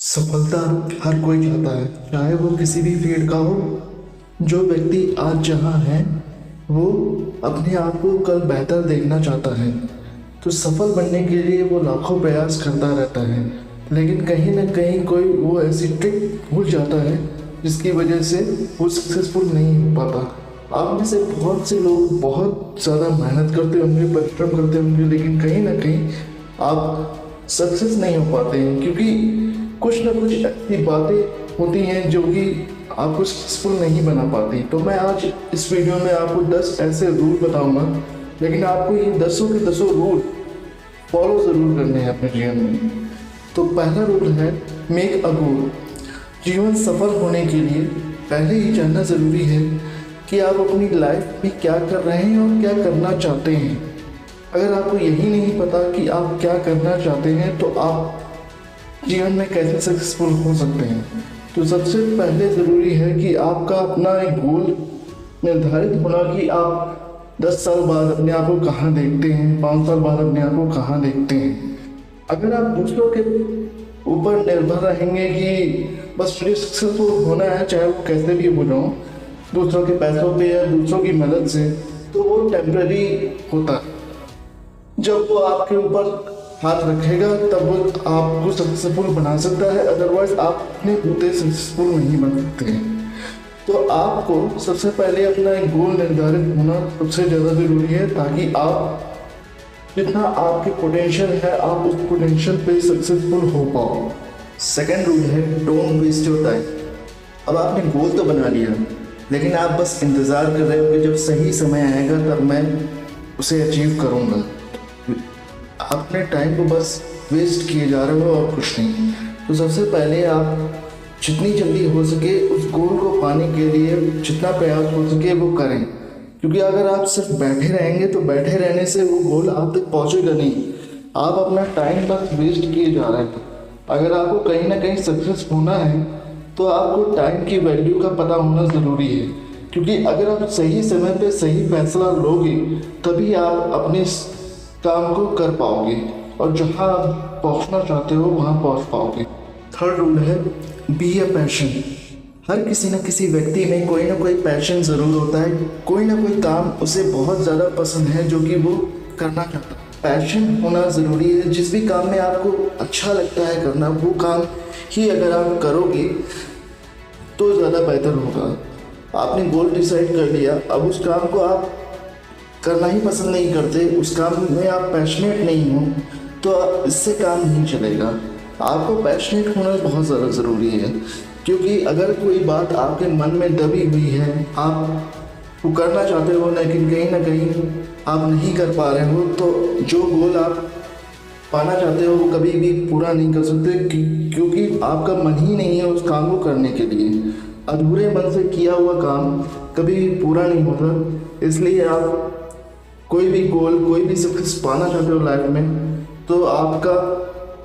सफलता हर कोई चाहता है, चाहे वो किसी भी फील्ड का हो। जो व्यक्ति आज जहाँ है वो अपने आप को कल बेहतर देखना चाहता है, तो सफल बनने के लिए वो लाखों प्रयास करता रहता है। लेकिन कहीं ना कहीं कोई वो ऐसी ट्रिक भूल जाता है जिसकी वजह से वो सक्सेसफुल नहीं हो पाता। आप में से बहुत से लोग बहुत ज़्यादा मेहनत करते होंगे, परिश्रम करते होंगे, लेकिन कहीं ना कहीं आप सक्सेस नहीं हो पाते हैं, क्योंकि कुछ ना कुछ ऐसी बातें होती हैं जो कि आपको सक्सेसफुल नहीं बना पाती। तो मैं आज इस वीडियो में आपको 10 ऐसे रूल बताऊंगा, लेकिन आपको ये 10 के 10 रूल फॉलो ज़रूर करने हैं अपने जीवन में। तो पहला रूल है मेक अ गोल। जीवन सफल होने के लिए पहले ही जानना ज़रूरी है कि आप अपनी लाइफ में क्या कर रहे हैं और क्या करना चाहते हैं। अगर आपको यही नहीं पता कि आप क्या करना चाहते हैं तो आप जीवन में कैसे सक्सेसफुल हो सकते हैं। तो सबसे पहले ज़रूरी है कि आपका अपना एक गोल निर्धारित होना कि आप 10 साल बाद अपने आप को कहाँ देखते हैं, 5 साल बाद अपने आप को कहाँ देखते हैं। अगर आप दूसरों के ऊपर निर्भर रहेंगे कि बस मुझे सक्सेसफुल होना है चाहे वो कैसे भी हो जाऊँ, दूसरों के पैसों पे या दूसरों की मदद से, तो वो टेम्पररी होता है। जब वो आपके ऊपर हाथ रखेगा तब वो आपको सक्सेसफुल बना सकता है, अदरवाइज आप अपने होते सक्सेसफुल नहीं बन सकते हैं। तो आपको सबसे पहले अपना एक गोल निर्धारित होना सबसे ज़्यादा ज़रूरी है, ताकि आप जितना आपके पोटेंशियल है आप उस पोटेंशियल पे सक्सेसफुल हो पाओ। सेकेंड रूल है डोंट वेस्ट योर टाइम। अब आपने गोल तो बना लिया, लेकिन आप बस इंतज़ार कर रहे हो कि जब सही समय आएगा तब मैं उसे अचीव करूँगा। अपने टाइम को बस वेस्ट किए जा रहे हो और कुछ नहीं। तो सबसे पहले आप जितनी जल्दी हो सके उस गोल को पाने के लिए जितना प्रयास हो सके वो करें, क्योंकि अगर आप सिर्फ बैठे रहेंगे तो बैठे रहने से वो गोल आप तक पहुंचेगा नहीं। आप अपना टाइम बस वेस्ट किए जा रहे हैं। अगर आपको कहीं ना कहीं सक्सेस होना है तो आपको टाइम की वैल्यू का पता होना ज़रूरी है, क्योंकि अगर आप सही समय पर सही फैसला लोगे तभी आप अपने काम को कर पाओगे और जहाँ आप पहुँचना चाहते हो वहाँ पहुँच पाओगे। थर्ड रूल है बी ए पैशन। हर किसी न किसी व्यक्ति में कोई ना कोई पैशन ज़रूर होता है, कोई ना कोई काम उसे बहुत ज़्यादा पसंद है जो कि वो करना चाहता है। पैशन होना ज़रूरी है। जिस भी काम में आपको अच्छा लगता है करना, वो काम ही अगर आप करोगे तो ज़्यादा बेहतर होगा। आपने गोल डिसाइड कर लिया, अब उस काम को आप करना ही पसंद नहीं करते, उस काम में आप पैशनेट नहीं हो, तो इससे काम नहीं चलेगा। आपको पैशनेट होना बहुत ज़्यादा ज़रूरी है, क्योंकि अगर कोई बात आपके मन में दबी हुई है, आप वो करना चाहते हो लेकिन कहीं ना कहीं आप नहीं कर पा रहे हो, तो जो गोल आप पाना चाहते हो वो कभी भी पूरा नहीं कर सकते, क्योंकि आपका मन ही नहीं है उस काम को करने के लिए। अधूरे मन से किया हुआ काम कभी भी पूरा नहीं होता। इसलिए आप कोई भी गोल, कोई भी सक्सेस पाना चाहते हो लाइफ में, तो आपका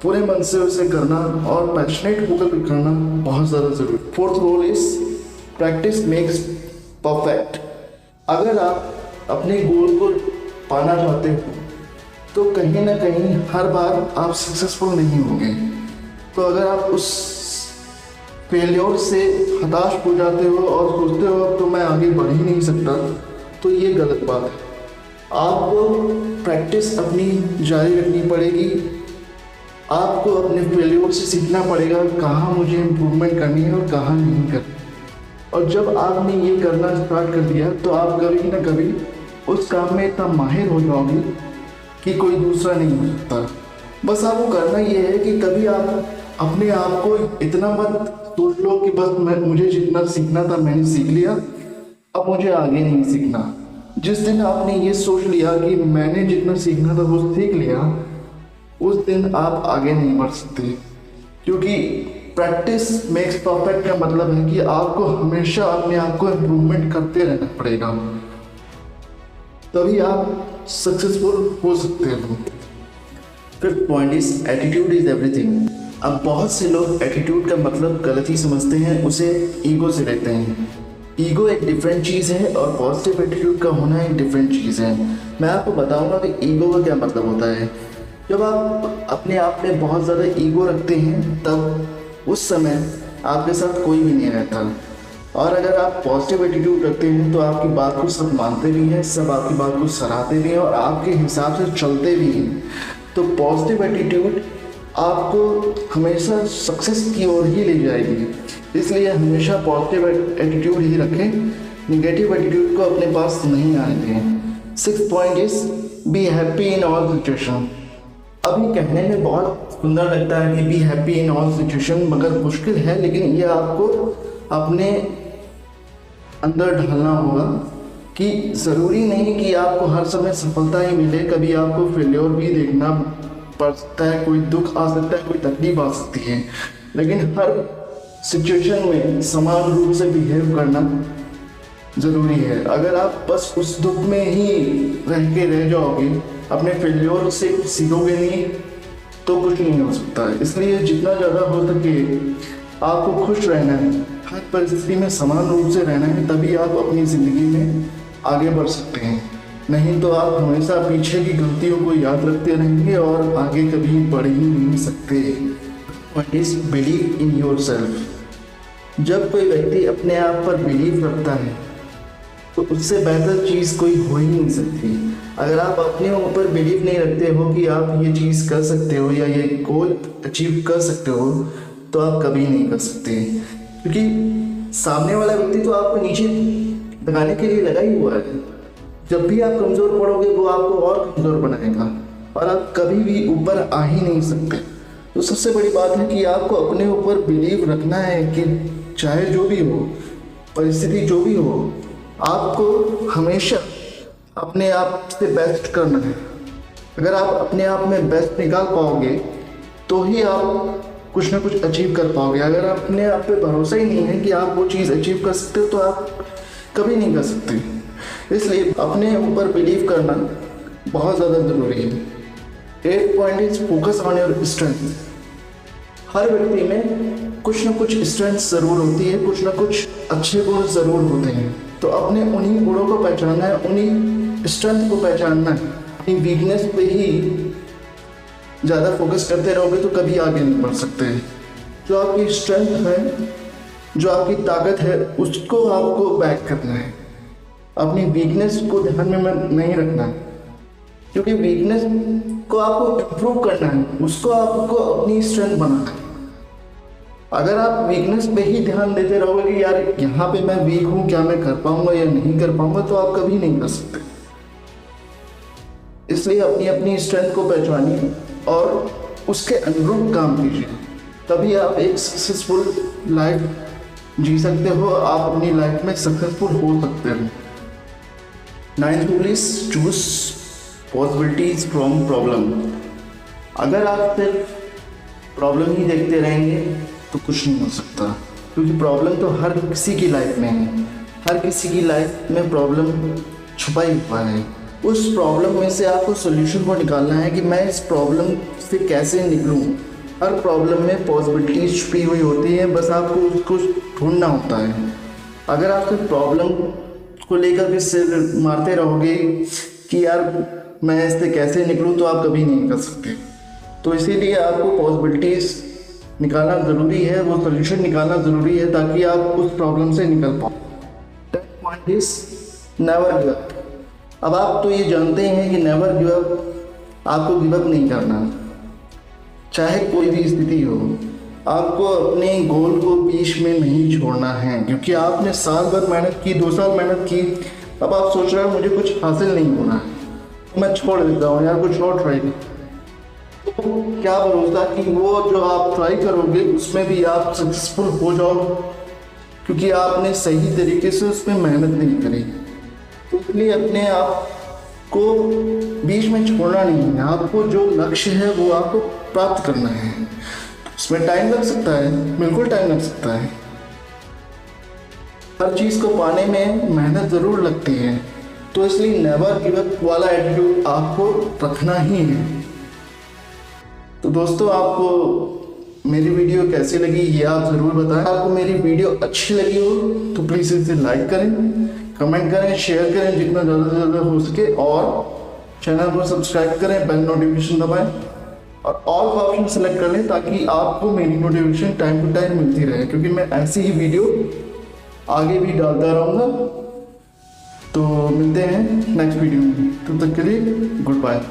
पूरे मन से उसे करना और पैशनेट होकर करना बहुत ज़्यादा ज़रूरी। Fourth rule is practice makes perfect. अगर आप अपने गोल को पाना चाहते हो तो कहीं ना कहीं हर बार आप सक्सेसफुल नहीं होंगे। तो अगर आप उस फेलियर से हताश हो जाते हो और सोचते हो अब तो मैं आगे बढ़ ही नहीं सकता, तो ये गलत बात है। आपको प्रैक्टिस अपनी जारी रखनी पड़ेगी। आपको अपने फेलियर से सीखना पड़ेगा कहाँ मुझे इम्प्रूवमेंट करनी है और कहाँ नहीं करनी। और जब आपने ये करना स्टार्ट कर दिया तो आप कभी ना कभी उस काम में इतना माहिर हो जाओगे कि कोई दूसरा नहीं हो सकता। बस आपको करना ये है कि कभी आप अपने आप को इतना मत सोच लो कि बस मुझे जितना सीखना था मैंने सीख लिया, अब मुझे आगे नहीं सीखना। जिस दिन आपने ये सोच लिया कि मैंने जितना सीखना था वो सीख लिया, उस दिन आप आगे नहीं बढ़ सकते, क्योंकि प्रैक्टिस मेक्स परफेक्ट का मतलब है कि आपको हमेशा अपने आप को इम्प्रूवमेंट करते रहना पड़ेगा, तभी आप सक्सेसफुल हो सकते हो। Fifth point is attitude is everything. अब बहुत से लोग एटीट्यूड का मतलब गलत ही समझते हैं, उसे ईगो से लेते हैं। ईगो एक डिफरेंट चीज़ है और पॉजिटिव एटीट्यूड का होना एक डिफरेंट चीज़ है। मैं आपको बताऊंगा कि ईगो का क्या मतलब होता है। जब आप अपने आप में बहुत ज़्यादा ईगो रखते हैं तब उस समय आपके साथ कोई भी नहीं रहता। और अगर आप पॉजिटिव एटीट्यूड रखते हैं तो आपकी बात को सब मानते भी हैं, सब आपकी बात को सराहते भी हैं और आपके हिसाब से चलते भी हैं। तो पॉजिटिव एटीट्यूड आपको हमेशा सक्सेस की ओर ही ले जाएगी, इसलिए हमेशा पॉजिटिव एटीट्यूड ही रखें, निगेटिव एटीट्यूड को अपने पास नहीं आने दें। 6th point is be happy in all situation. अभी कहने में बहुत सुंदर लगता है कि be happy in all situation, मगर मुश्किल है, लेकिन ये आपको अपने अंदर ढालना होगा कि ज़रूरी नहीं कि आपको हर समय सफलता ही मिले, कभी आपको फेल्योर भी देखना पड़ सकता है, कोई दुख आ सकता है, कोई तकलीफ आ सकती है, लेकिन हर सिचुएशन में समान रूप से बिहेव करना ज़रूरी है। अगर आप बस उस दुख में ही रह जाओगे, अपने फेल्योर से सीखोगे नहीं, तो कुछ नहीं हो सकता है। इसलिए जितना ज़्यादा हो सके आपको खुश रहना है, हर परिस्थिति में समान रूप से रहना है, तभी आप अपनी ज़िंदगी में आगे बढ़ सकते हैं। नहीं तो आप हमेशा पीछे की गलतियों को याद रखते रहेंगे और आगे कभी बढ़ ही नहीं सकते। What is believe in your self. जब कोई व्यक्ति अपने आप पर बिलीव रखता है तो उससे बेहतर चीज़ कोई हो ही नहीं सकती। अगर आप अपने ऊपर बिलीव नहीं रखते हो कि आप ये चीज़ कर सकते हो या ये गोल अचीव कर सकते हो, तो आप कभी नहीं कर सकते, क्योंकि सामने वाला व्यक्ति तो आपको नीचे लगाने के लिए लगा ही हुआ है। जब भी आप कमज़ोर पड़ोगे वो आपको और कमज़ोर बनाएगा और आप कभी भी ऊपर आ ही नहीं सकते। तो सबसे बड़ी बात है कि आपको अपने ऊपर बिलीव रखना है कि चाहे जो भी हो, परिस्थिति जो भी हो, आपको हमेशा अपने आप से बेस्ट करना है। अगर आप अपने आप में बेस्ट निकाल पाओगे तो ही आप कुछ ना कुछ अचीव कर पाओगे। अगर अपने आप पे भरोसा ही नहीं है कि आप वो चीज़ अचीव कर सकते हो तो आप कभी नहीं कर सकते। इसलिए अपने ऊपर बिलीव करना बहुत ज़्यादा ज़रूरी है। 8th point is focus on your strength. हर व्यक्ति में कुछ ना कुछ स्ट्रेंथ ज़रूर होती है, कुछ ना कुछ अच्छे गुण ज़रूर होते हैं। तो अपने उन्हीं गुणों को पहचानना है, उन्हीं स्ट्रेंथ को पहचानना है। अपनी वीकनेस पे ही ज़्यादा फोकस करते रहोगे तो कभी आगे नहीं बढ़ सकते। जो आपकी स्ट्रेंथ है, जो आपकी ताकत है, उसको आपको बैक करना है। अपनी वीकनेस को ध्यान में नहीं रखना है, क्योंकि वीकनेस को आपको इम्प्रूव करना है, उसको आपको अपनी स्ट्रेंथ बनाना है। अगर आप वीकनेस पे ही ध्यान देते रहोगे कि यार यहाँ पे मैं वीक हूँ, क्या मैं कर पाऊँगा या नहीं कर पाऊँगा, तो आप कभी नहीं कर सकते। इसलिए अपनी अपनी स्ट्रेंथ को पहचानिए और उसके अनुरूप काम कीजिए, तभी आप एक सक्सेसफुल लाइफ जी सकते हो, आप अपनी लाइफ में सक्सेसफुल हो सकते हो। 9th rule is choose possibilities from problem. अगर आप सिर्फ प्रॉब्लम ही देखते रहेंगे तो कुछ नहीं हो सकता, क्योंकि प्रॉब्लम तो हर किसी की लाइफ में है। हर किसी की लाइफ में प्रॉब्लम छुपा ही हुआ है। उस प्रॉब्लम में से आपको सोल्यूशन को निकालना है कि मैं इस प्रॉब्लम से कैसे निकलूं। हर प्रॉब्लम में पॉसिबिलिटीज छुपी हुई होती है, बस आपको उसको ढूंढना होता है। अगर आप सिर्फ प्रॉब्लम को लेकर के सिर मारते रहोगे कि यार मैं इससे कैसे निकलूं, तो आप कभी नहीं कर सकते। तो इसीलिए आपको पॉसिबिलिटीज़ निकालना ज़रूरी है, वो सोल्यूशन निकालना ज़रूरी है, ताकि आप उस प्रॉब्लम से निकल पाओ। 10th point is never give up. अब आप तो ये जानते हैं कि नेवर गिव अप, आपको गिव अप नहीं करना, चाहे कोई भी स्थिति हो। आपको अपने गोल को बीच में नहीं छोड़ना है, क्योंकि आपने साल भर मेहनत की, 2 साल मेहनत की, अब आप सोच रहे हो मुझे कुछ हासिल नहीं होना है, तो मैं छोड़ देता हूँ यार, कुछ और ट्राई। तो क्या भरोसा कि वो जो आप ट्राई करोगे उसमें भी आप सक्सेसफुल हो जाओ, क्योंकि आपने सही तरीके से उसमें मेहनत नहीं करी। तो इसलिए अपने आप को बीच में छोड़ना नहीं है। आपको जो लक्ष्य है वो आपको प्राप्त करना है। उसमें टाइम लग सकता है, बिल्कुल टाइम लग सकता है। हर चीज़ को पाने में मेहनत ज़रूर लगती है, तो इसलिए नेवर गिव अप वाला एटीट्यूड आपको रखना ही है। तो दोस्तों, आपको मेरी वीडियो कैसी लगी ये आप ज़रूर बताएं। आपको मेरी वीडियो अच्छी लगी हो तो प्लीज़ इसे लाइक करें, कमेंट करें, शेयर करें जितना ज़्यादा से ज़्यादा हो सके, और चैनल को सब्सक्राइब करें, बेल नोटिफिकेशन दबाएं और ऑल का ऑप्शन सेलेक्ट कर लें ताकि आपको मेरी नोटिफिकेशन टाइम टू टाइम मिलती रहे, क्योंकि मैं ऐसी ही वीडियो आगे भी डालता रहूँगा। तो मिलते हैं नेक्स्ट वीडियो में, तब तक के लिए गुड बाय।